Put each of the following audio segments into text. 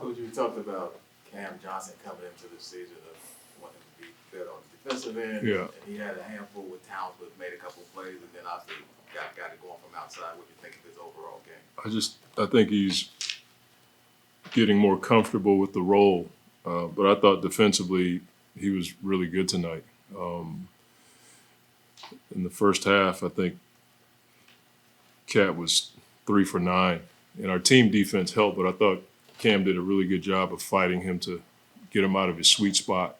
Coach, you talked about Cam Johnson coming into the season of wanting to be better on the defensive end. Yeah. And he had a handful with Towns, but made a couple of plays, and then obviously got it going from outside. What do you think of his overall game? I think he's getting more comfortable with the role. But I thought defensively he was really good tonight. In the first half, I think Cat was 3 for 9, and our team defense helped. But I thought Cam did a really good job of fighting him to get him out of his sweet spot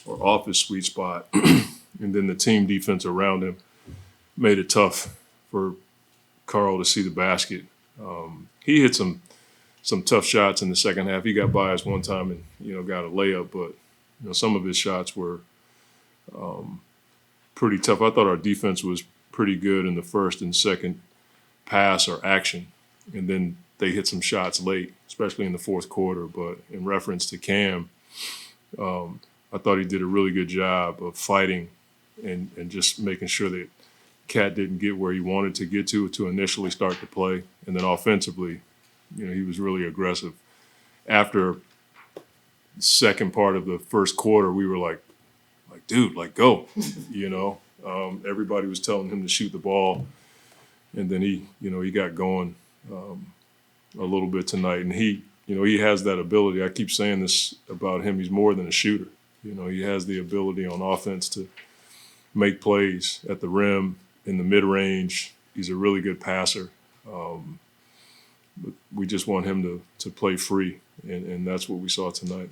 or off his sweet spot, and then the team defense around him made it tough for Carl to see the basket. He hit some tough shots in the second half. He got by us one time and got a layup, but some of his shots were pretty tough. I thought our defense was pretty good in the first and second pass or action, and then they hit some shots late, especially in the fourth quarter. But in reference to Cam, I thought he did a really good job of fighting and just making sure that Cat didn't get where he wanted to get to initially start to play. And then offensively, he was really aggressive. After the second part of the first quarter, we were like, dude, go, everybody was telling him to shoot the ball. And then he got going a little bit tonight. And he has that ability. I keep saying this about him. He's more than a shooter. He has the ability on offense to make plays at the rim, in the mid-range. He's a really good passer. But we just want him to play free, and that's what we saw tonight.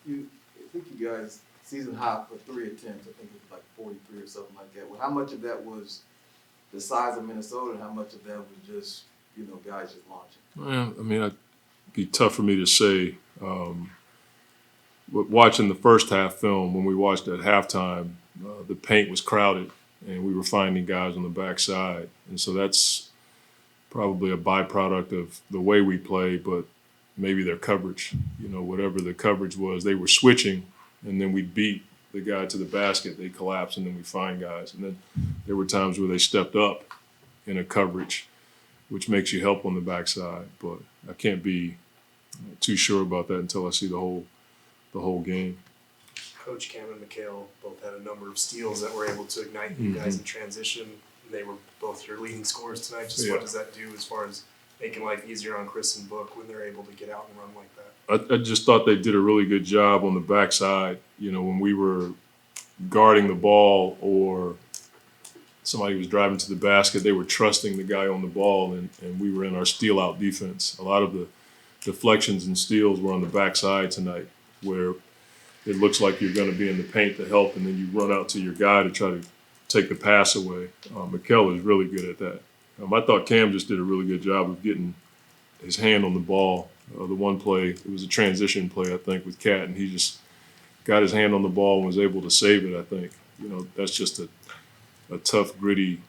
I think you guys season high for 3 attempts. I think it was like 43 or something like that. Well, how much of that was the size of Minnesota, and how much of that was just guys just launching? Well, it'd be tough for me to say. But watching the first half film, when we watched at halftime, the paint was crowded, and we were finding guys on the backside, and so that's probably a byproduct of the way we play, but maybe their coverage. Whatever the coverage was, they were switching, and then we'd beat the guy to the basket, they collapse, and then we find guys. And then there were times where they stepped up in a coverage, which makes you help on the backside. But I can't be too sure about that until I see the whole game. Coach Cam and Mikhail both had a number of steals that were able to ignite you guys in transition. They were both your leading scorers tonight. Just what does that do as far as making life easier on Chris and Book when they're able to get out and run like that? I just thought they did a really good job on the backside. When we were guarding the ball or somebody was driving to the basket, they were trusting the guy on the ball, and we were in our steal-out defense. A lot of the deflections and steals were on the backside tonight, where it looks like you're going to be in the paint to help, and then you run out to your guy to try to take the pass away. Mikhail is really good at that. I thought Cam just did a really good job of getting his hand on the ball. The one play, it was a transition play, I think, with Cat, and he just got his hand on the ball and was able to save it, I think. That's just a tough, gritty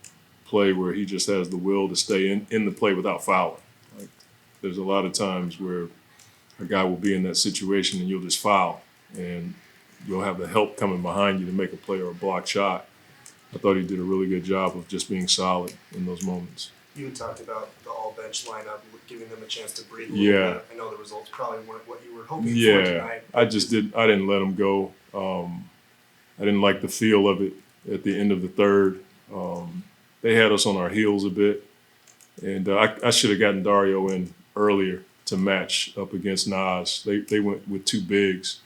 play where he just has the will to stay in the play without fouling. There's a lot of times where a guy will be in that situation and you'll just foul, and you'll have the help coming behind you to make a play or a block shot. I thought he did a really good job of just being solid in those moments. You had talked about the all-bench lineup, giving them a chance to breathe a Yeah. little bit. I know the results probably weren't what you were hoping for Yeah, tonight. I didn't let him go. I didn't like the feel of it at the end of the third. They had us on our heels a bit, and I should have gotten Dario in earlier to match up against Nas. They went with 2 bigs.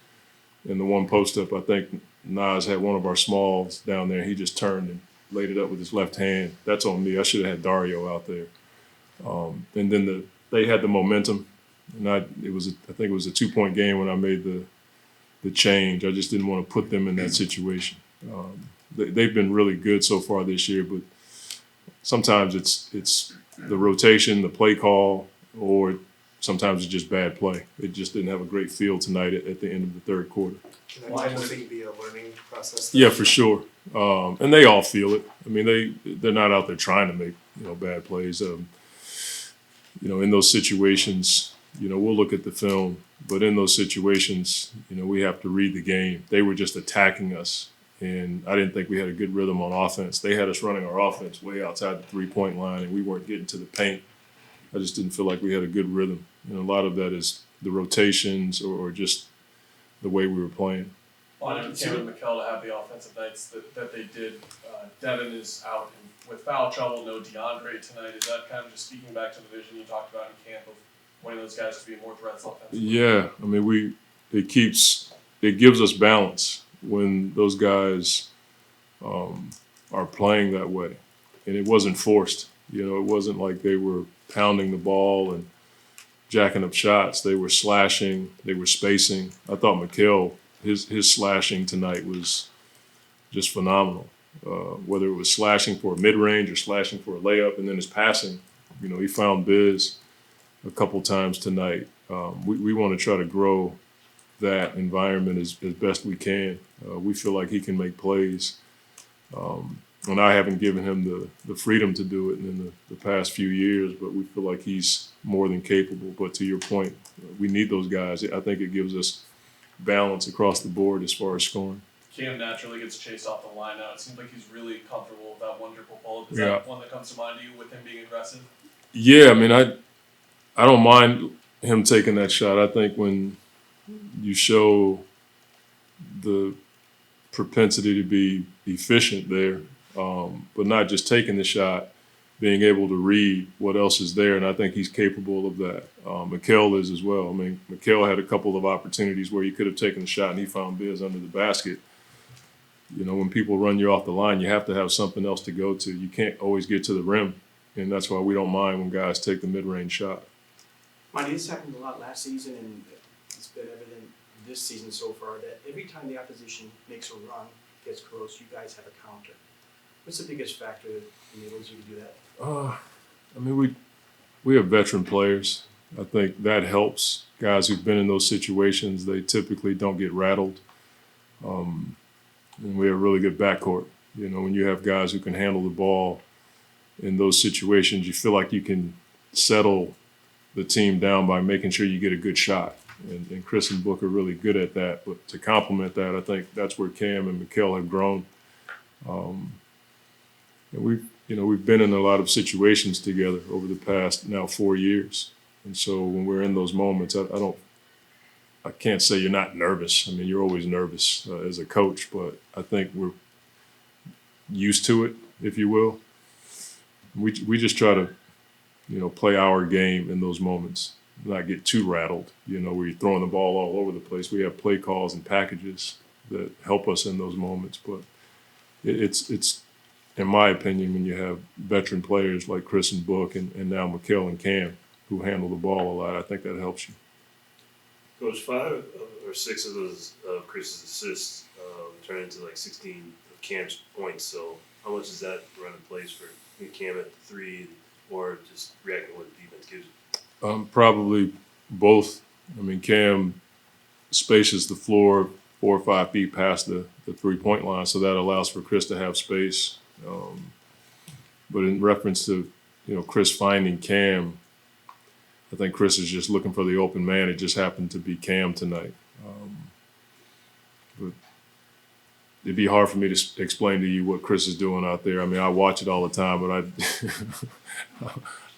In the one post-up, I think Nas had one of our smalls down there. He just turned and laid it up with his left hand. That's on me. I should have had Dario out there. And then they had the momentum, and I think it was a 2-point game when I made the change. I just didn't want to put them in that situation. They've been really good so far this year, but sometimes it's the rotation, the play call, or sometimes it's just bad play. It just didn't have a great feel tonight at the end of the third quarter. Can that type of thing be a learning process? Yeah, for sure. And they all feel it. They're not out there trying to make bad plays. In those situations, we'll look at the film, but in those situations, we have to read the game. They were just attacking us, and I didn't think we had a good rhythm on offense. They had us running our offense way outside the 3-point line, and we weren't getting to the paint. I just didn't feel like we had a good rhythm. A lot of that is the rotations or just the way we were playing. Monty and Cameron McKell to have the offensive nights that they did. Devin is out with foul trouble, no DeAndre tonight. Is that kind of just speaking back to the vision you talked about in camp of wanting those guys to be more threats offensively? Yeah, I mean, it gives us balance when those guys are playing that way. And it wasn't forced. You know, it wasn't like they were pounding the ball and jacking up shots. They were slashing, they were spacing. I thought McHale, his slashing tonight was just phenomenal. Whether it was slashing for a mid-range or slashing for a layup, and then his passing, you know, he found Biz a couple times tonight. We want to try to grow that environment as best we can. We feel like he can make plays. And I haven't given him the freedom to do it in the past few years, but we feel like he's more than capable. But to your point, we need those guys. I think it gives us balance across the board as far as scoring. Cam naturally gets chased off the line now. It seems like he's really comfortable with that one dribble pull. Is Yeah. that one that comes to mind to you with him being aggressive? Yeah, I mean, I don't mind him taking that shot. I think when you show the propensity to be efficient there, but not just taking the shot, being able to read what else is there, and I think he's capable of that. McHale is as well. I mean, McHale had a couple of opportunities where he could have taken the shot and he found Biz under the basket. You know, when people run you off the line, you have to have something else to go to. You can't always get to the rim, and that's why we don't mind when guys take the mid-range shot. Monty, this happened a lot last season, and it's been evident this season so far that every time the opposition makes a run, gets close, you guys have a counter. What's the biggest factor that enables you to do that? I mean, we have veteran players. I think that helps. Guys who've been in those situations, they typically don't get rattled. And we have a really good backcourt. You know, when you have guys who can handle the ball in those situations, you feel like you can settle the team down by making sure you get a good shot. And Chris and Book are really good at that. But to complement that, I think that's where Cam and McHale have grown. And we've been in a lot of situations together over the past now 4 years. And so when we're in those moments, I can't say you're not nervous. I mean, you're always nervous as a coach, but I think we're used to it, if you will. We just try to, play our game in those moments, not get too rattled, where you're throwing the ball all over the place. We have play calls and packages that help us in those moments. But it's in my opinion, when you have veteran players like Chris and Book and now McHale and Cam who handle the ball a lot, I think that helps you. Coach, 5 or 6 of those of Chris's assists turn into like 16 of Cam's points. So how much does that run in place for Cam at the 3 or just reacting to what the defense gives you? Probably both. I mean, Cam spaces the floor 4 or 5 feet past the 3-point line, so that allows for Chris to have space. But in reference to Chris finding Cam, I think Chris is just looking for the open man. It just happened to be Cam tonight. But it'd be hard for me to explain to you what Chris is doing out there. I mean, I watch it all the time, but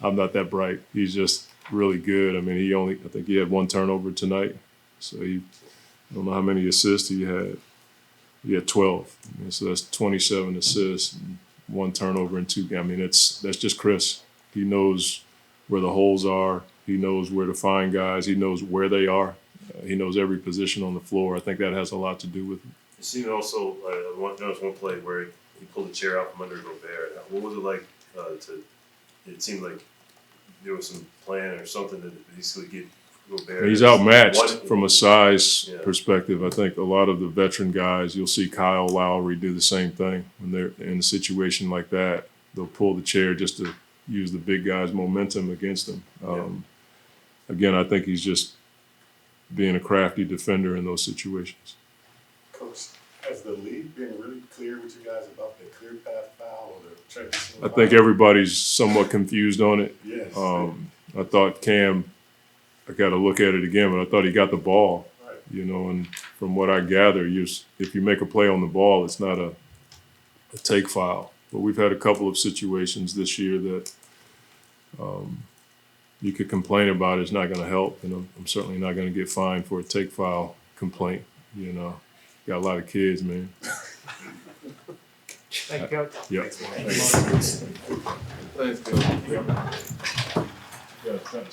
I'm not that bright. He's just really good. I mean, I think he had 1 turnover tonight. So I don't know how many assists he had. He had 12. So that's 27 assists, and 1 turnover in 2 games. I mean, that's just Chris. He knows where the holes are. He knows where to find guys. He knows where they are. He knows every position on the floor. I think that has a lot to do with it. You seen also, I noticed one play where he pulled a chair out from under Gobert. What was it like it seemed like there was some plan or something to basically get Gobert. He's outmatched from a size perspective. I think a lot of the veteran guys, you'll see Kyle Lowry do the same thing. When they're in a situation like that, they'll pull the chair just to use the big guy's momentum against them. Again, I think he's just being a crafty defender in those situations. Coach, has the league been really clear with you guys about the clear path foul or the transition? I think everybody's somewhat confused on it. Yes. I thought Cam, I got to look at it again, but I thought he got the ball. Right. And from what I gather, if you make a play on the ball, it's not a take foul. But we've had a couple of situations this year that, you could complain about it, it's not gonna help, and I'm certainly not gonna get fined for a take file complaint, you know. Got a lot of kids, man. Thank you, Coach. Yep. Thanks, Bill.